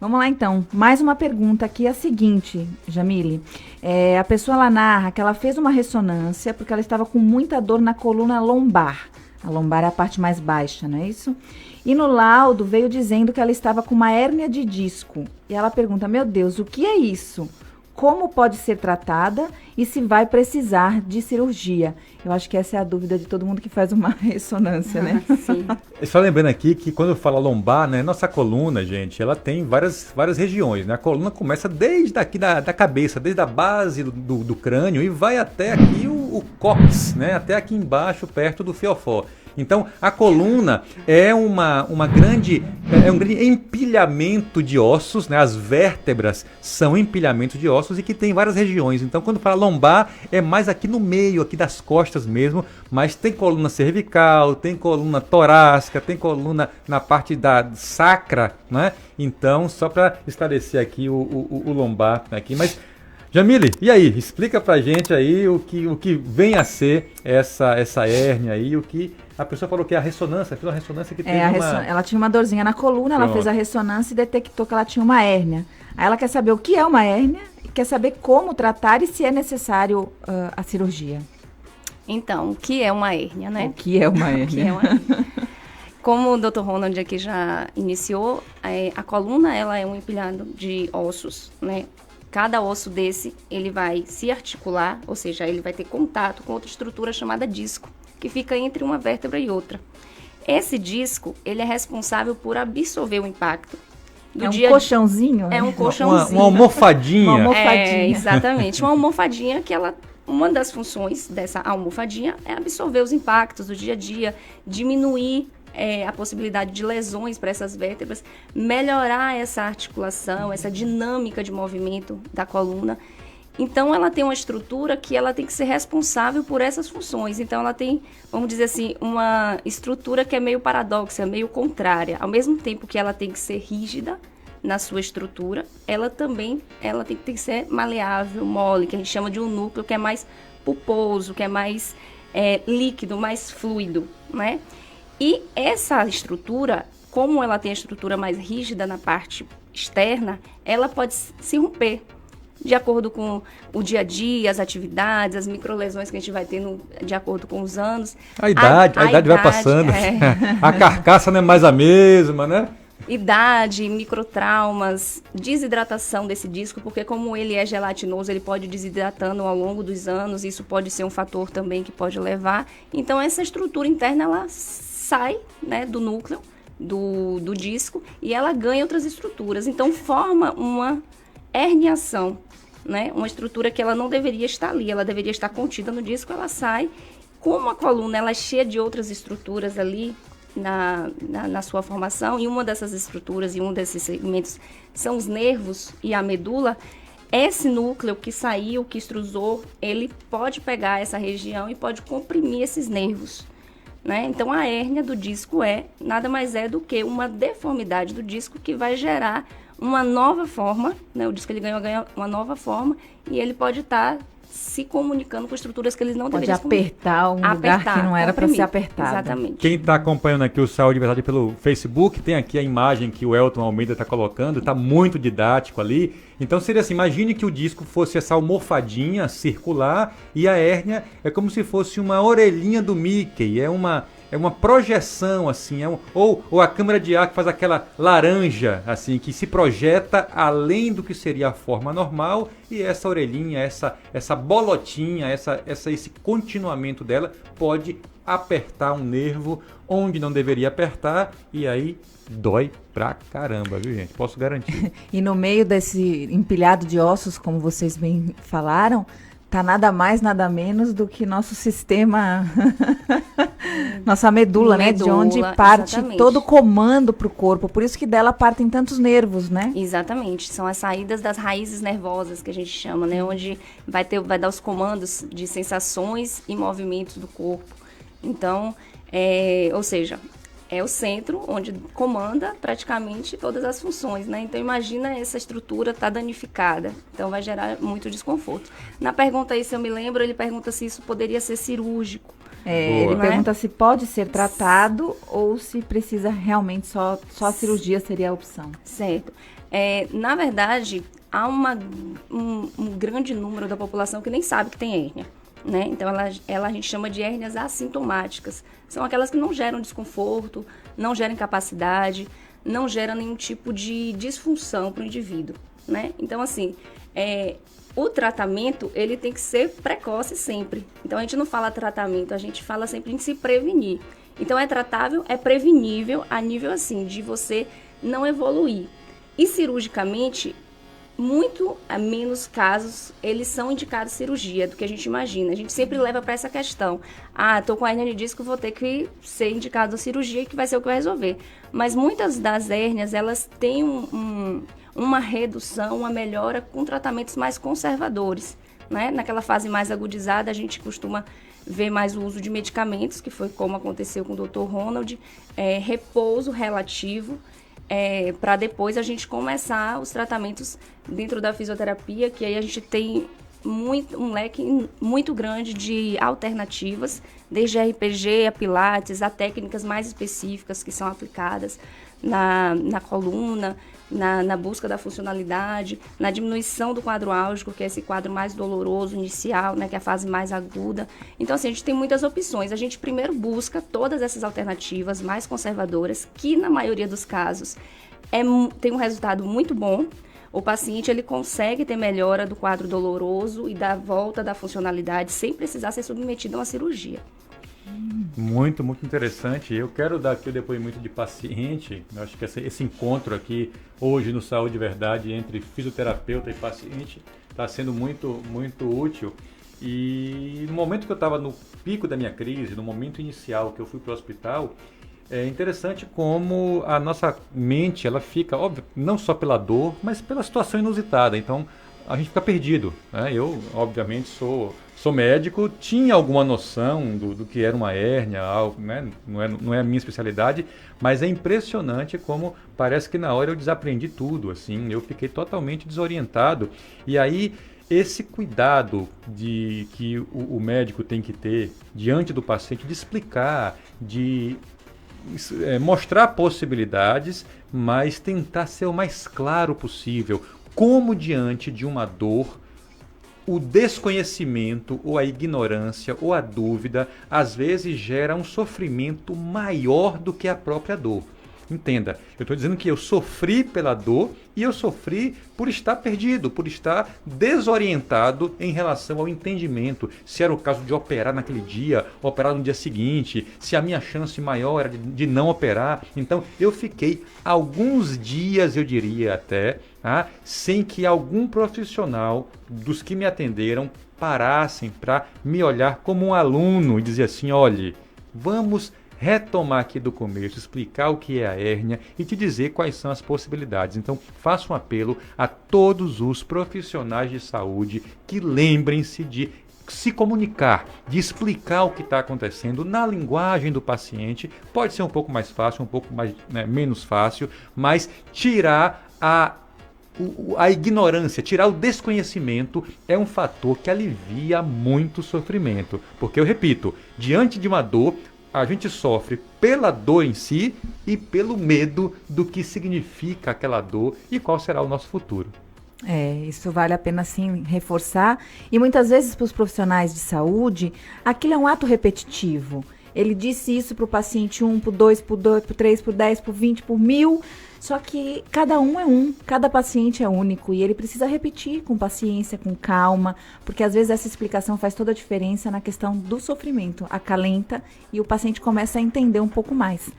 Vamos lá então, mais uma pergunta aqui, é a seguinte, Jamile, a pessoa ela narra que ela fez uma ressonância porque ela estava com muita dor na coluna lombar, a lombar é a parte mais baixa, não é isso? E no laudo veio dizendo que ela estava com uma hérnia de disco, e ela pergunta, meu Deus, o que é isso? Como pode ser tratada e se vai precisar de cirurgia? Eu acho que essa é a dúvida de todo mundo que faz uma ressonância, né? Sim. Só lembrando aqui que quando fala lombar, né, nossa coluna, gente, ela tem várias regiões, né? A coluna começa desde aqui da cabeça, desde a base do crânio e vai até aqui o cóccix, né? Até aqui embaixo, perto do fiofó. Então, a coluna é um grande empilhamento de ossos, né? As vértebras são empilhamentos de ossos e que tem várias regiões. Então, quando fala lombar, é mais aqui no meio, aqui das costas mesmo, mas tem coluna cervical, tem coluna torácica, tem coluna na parte da sacra, né? Então, só para esclarecer aqui o lombar aqui, mas... Jamile, e aí? Explica pra gente aí o que vem a ser essa hérnia aí, o que a pessoa falou que é a ressonância, fez uma ressonância que teve ela tinha uma dorzinha na coluna, ela fez a ressonância e detectou que ela tinha uma hérnia. Aí ela quer saber o que é uma hérnia e quer saber como tratar e se é necessário a cirurgia. Então, o que é uma hérnia, né? O que é uma hérnia? O que é uma hérnia? Como o Dr. Ronald aqui já iniciou, a coluna ela é um empilhado de ossos, né? Cada osso desse, ele vai se articular, ou seja, ele vai ter contato com outra estrutura chamada disco, que fica entre uma vértebra e outra. Esse disco, ele é responsável por absorver o impacto. Colchãozinho? É um colchãozinho. Uma almofadinha. Uma almofadinha. Exatamente. Uma almofadinha que uma das funções dessa almofadinha é absorver os impactos do dia a dia, diminuir a possibilidade de lesões para essas vértebras, melhorar essa articulação, essa dinâmica de movimento da coluna. Então, ela tem uma estrutura que ela tem que ser responsável por essas funções. Então, ela tem, vamos dizer assim, uma estrutura que é meio paradoxa, meio contrária. Ao mesmo tempo que ela tem que ser rígida na sua estrutura, ela tem que ser maleável, mole, que a gente chama de um núcleo que é mais pulposo, que é mais líquido, mais fluido, né? E essa estrutura, como ela tem a estrutura mais rígida na parte externa, ela pode se romper de acordo com o dia a dia, as atividades, as microlesões que a gente vai tendo de acordo com os anos. A idade vai passando. A carcaça não é mais a mesma, né? Idade, microtraumas, desidratação desse disco, porque como ele é gelatinoso, ele pode ir desidratando ao longo dos anos, isso pode ser um fator também que pode levar. Então, essa estrutura interna, ela sai, né, do núcleo, do disco, e ela ganha outras estruturas. Então, forma uma herniação, né? Uma estrutura que ela não deveria estar ali, ela deveria estar contida no disco, ela sai. Como a coluna ela é cheia de outras estruturas ali na sua formação, e uma dessas estruturas e um desses segmentos são os nervos e a medula, esse núcleo que saiu, que extrusou, ele pode pegar essa região e pode comprimir esses nervos. Né? Então, a hérnia do disco nada mais é do que uma deformidade do disco que vai gerar uma nova forma, né? O disco ele ganha uma nova forma e ele pode estar se comunicando com estruturas que eles não deveriam. Pode apertar um lugar que não era para ser apertado. Exatamente. Quem está acompanhando aqui o Saúde e Verdade pelo Facebook, tem aqui a imagem que o Elton Almeida está colocando, está muito didático ali. Então seria assim, imagine que o disco fosse essa almofadinha circular e a hérnia é como se fosse uma orelhinha do Mickey, é uma projeção assim, ou a câmara de ar que faz aquela laranja assim, que se projeta além do que seria a forma normal, e essa orelhinha, essa bolotinha, esse continuamento dela pode apertar um nervo onde não deveria apertar, e aí dói pra caramba, viu, gente? Posso garantir. E no meio desse empilhado de ossos, como vocês bem falaram, tá nada mais, nada menos do que nosso sistema, nossa medula, né? De onde parte exatamente todo o comando pro corpo. Por isso que dela partem tantos nervos, né? Exatamente. São as saídas das raízes nervosas, que a gente chama, né? Onde vai dar os comandos de sensações e movimentos do corpo. Então, ou seja, é o centro onde comanda praticamente todas as funções, né? Então, imagina essa estrutura tá danificada. Então, vai gerar muito desconforto. Na pergunta aí, se eu me lembro, ele pergunta se isso poderia ser cirúrgico. Ele pergunta se pode ser tratado ou se precisa realmente só a cirurgia seria a opção. Certo. Na verdade, há um grande número da população que nem sabe que tem hérnia, né? Então, a gente chama de hérnias assintomáticas. São aquelas que não geram desconforto, não geram incapacidade, não geram nenhum tipo de disfunção para o indivíduo, né? Então, assim, o tratamento, ele tem que ser precoce sempre. Então, a gente não fala tratamento, a gente fala sempre em se prevenir. Então, é tratável, é prevenível a nível, assim, de você não evoluir. E cirurgicamente, muito a menos casos, eles são indicados cirurgia do que a gente imagina. A gente sempre leva para essa questão. Tô com a hérnia de disco, vou ter que ser indicado a cirurgia, que vai ser o que vai resolver. Mas muitas das hérnias, elas têm uma redução, uma melhora com tratamentos mais conservadores, né? Naquela fase mais agudizada, a gente costuma ver mais o uso de medicamentos, que foi como aconteceu com o Dr. Ronald, repouso relativo, para depois a gente começar os tratamentos dentro da fisioterapia, que aí a gente tem um leque muito grande de alternativas, desde a RPG, a pilates, a técnicas mais específicas que são aplicadas na coluna, na busca da funcionalidade, na diminuição do quadro álgico, que é esse quadro mais doloroso inicial, né, que é a fase mais aguda. Então, assim, a gente tem muitas opções. A gente primeiro busca todas essas alternativas mais conservadoras, que na maioria dos casos tem um resultado muito bom. O paciente, ele consegue ter melhora do quadro doloroso e da volta da funcionalidade sem precisar ser submetido a uma cirurgia. Muito, muito interessante. Eu quero dar aqui o depoimento de paciente. Eu acho que esse encontro aqui hoje no Saúde de Verdade entre fisioterapeuta e paciente está sendo muito, muito útil. E no momento que eu estava no pico da minha crise, no momento inicial que eu fui para o hospital, é interessante como a nossa mente, ela fica, óbvio, não só pela dor, mas pela situação inusitada. Então, a gente fica perdido, né? Eu, obviamente, sou médico, tinha alguma noção do que era uma hérnia, algo, né? Não é a minha especialidade, mas é impressionante como parece que na hora eu desaprendi tudo, assim, eu fiquei totalmente desorientado. E aí, esse cuidado que o médico tem que ter diante do paciente, de explicar, de mostrar possibilidades, mas tentar ser o mais claro possível, como diante de uma dor, o desconhecimento ou a ignorância ou a dúvida às vezes gera um sofrimento maior do que a própria dor. Entenda, eu estou dizendo que eu sofri pela dor e eu sofri por estar perdido, por estar desorientado em relação ao entendimento. Se era o caso de operar naquele dia, operar no dia seguinte, se a minha chance maior era de não operar. Então eu fiquei alguns dias, eu diria até, sem que algum profissional dos que me atenderam parassem para me olhar como um aluno e dizer assim, olhe, vamos retomar aqui do começo, explicar o que é a hérnia e te dizer quais são as possibilidades. Então, faço um apelo a todos os profissionais de saúde que lembrem-se de se comunicar, de explicar o que está acontecendo na linguagem do paciente. Pode ser um pouco mais fácil, um pouco mais, menos fácil, mas tirar a ignorância, tirar o desconhecimento é um fator que alivia muito o sofrimento. Porque, eu repito, diante de uma dor, a gente sofre pela dor em si e pelo medo do que significa aquela dor e qual será o nosso futuro. Isso vale a pena sim reforçar. E muitas vezes para os profissionais de saúde, aquilo é um ato repetitivo. Ele disse isso para o paciente 1, para o 2, para o 3, para o 10, para o 20, para o 1000. Só que cada paciente é único e ele precisa repetir com paciência, com calma, porque às vezes essa explicação faz toda a diferença na questão do sofrimento, acalenta e o paciente começa a entender um pouco mais.